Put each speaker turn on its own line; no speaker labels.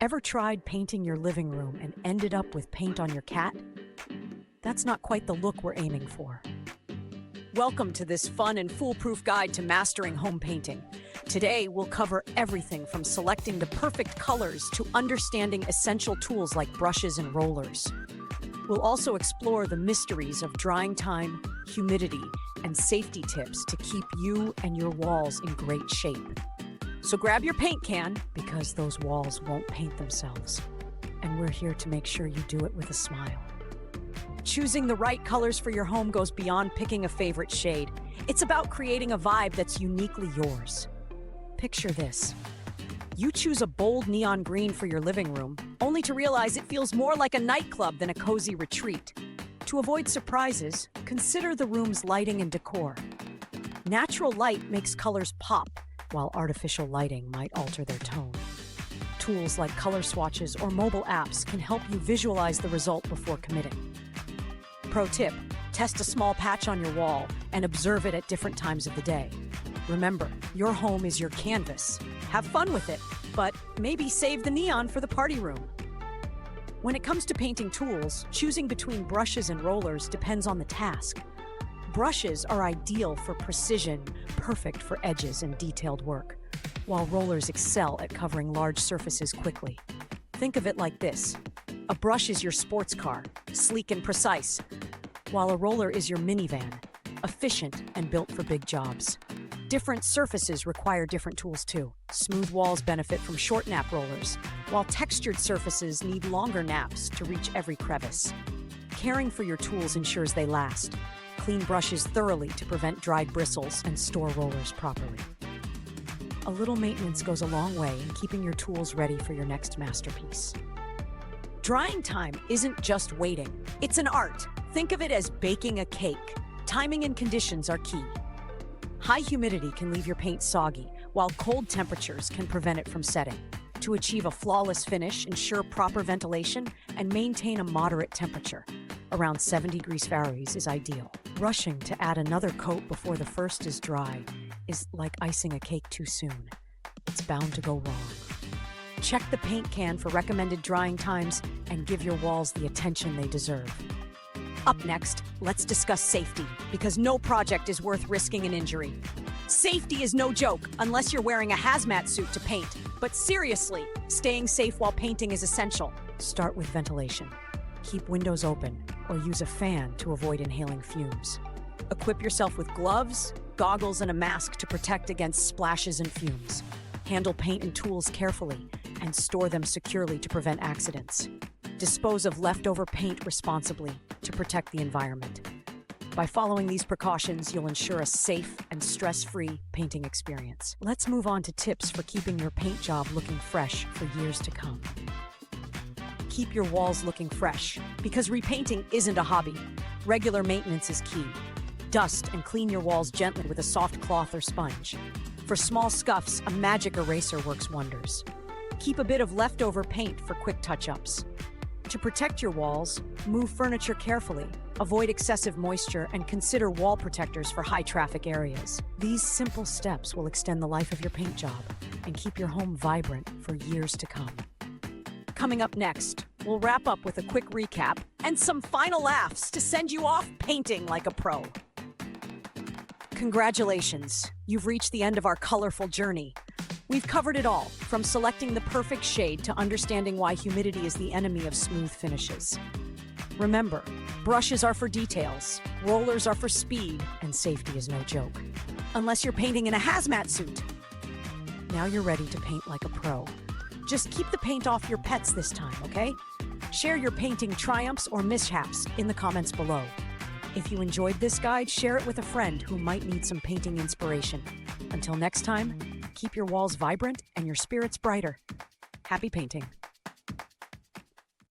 Ever tried painting your living room and ended up with paint on your cat? That's not quite the look we're aiming for. Welcome to this fun and foolproof guide to mastering home painting. Today, we'll cover everything from selecting the perfect colors to understanding essential tools like brushes and rollers. We'll also explore the mysteries of drying time, humidity, and safety tips to keep you and your walls in great shape. So grab your paint can, because those walls won't paint themselves. And we're here to make sure you do it with a smile. Choosing the right colors for your home goes beyond picking a favorite shade. It's about creating a vibe that's uniquely yours. Picture this. You choose a bold neon green for your living room, only to realize it feels more like a nightclub than a cozy retreat. To avoid surprises, consider the room's lighting and decor. Natural light makes colors pop, while artificial lighting might alter their tone. Tools like color swatches or mobile apps can help you visualize the result before committing. Pro tip, test a small patch on your wall and observe it at different times of the day. Remember, your home is your canvas. Have fun with it, but maybe save the neon for the party room. When it comes to painting tools, choosing between brushes and rollers depends on the task. Brushes are ideal for precision, perfect for edges and detailed work, while rollers excel at covering large surfaces quickly. Think of it like this. A brush is your sports car, sleek and precise, while a roller is your minivan, efficient and built for big jobs. Different surfaces require different tools too. Smooth walls benefit from short nap rollers, while textured surfaces need longer naps to reach every crevice. Caring for your tools ensures they last. Clean brushes thoroughly to prevent dried bristles and store rollers properly. A little maintenance goes a long way in keeping your tools ready for your next masterpiece. Drying time isn't just waiting, it's an art. Think of it as baking a cake. Timing and conditions are key. High humidity can leave your paint soggy, while cold temperatures can prevent it from setting. To achieve a flawless finish, ensure proper ventilation and maintain a moderate temperature. Around 70 degrees Fahrenheit is ideal. Rushing to add another coat before the first is dry is like icing a cake too soon. It's bound to go wrong. Check the paint can for recommended drying times and give your walls the attention they deserve. Up next, let's discuss safety, because no project is worth risking an injury. Safety is no joke unless you're wearing a hazmat suit to paint. But seriously, staying safe while painting is essential. Start with ventilation. Keep windows open or use a fan to avoid inhaling fumes. Equip yourself with gloves, goggles, and a mask to protect against splashes and fumes. Handle paint and tools carefully and store them securely to prevent accidents. Dispose of leftover paint responsibly to protect the environment. By following these precautions, you'll ensure a safe and stress-free painting experience. Let's move on to tips for keeping your paint job looking fresh for years to come. Keep your walls looking fresh, because repainting isn't a hobby. Regular maintenance is key. Dust and clean your walls gently with a soft cloth or sponge. For small scuffs, a magic eraser works wonders. Keep a bit of leftover paint for quick touch-ups. To protect your walls, move furniture carefully, avoid excessive moisture, and consider wall protectors for high-traffic areas. These simple steps will extend the life of your paint job and keep your home vibrant for years to come. Coming up next, we'll wrap up with a quick recap and some final laughs to send you off painting like a pro. Congratulations, you've reached the end of our colorful journey. We've covered it all, from selecting the perfect shade to understanding why humidity is the enemy of smooth finishes. Remember, brushes are for details, rollers are for speed, and safety is no joke. Unless you're painting in a hazmat suit. Now you're ready to paint like a pro. Just keep the paint off your pets this time, okay? Share your painting triumphs or mishaps in the comments below. If you enjoyed this guide, share it with a friend who might need some painting inspiration. Until next time, keep your walls vibrant and your spirits brighter. Happy painting.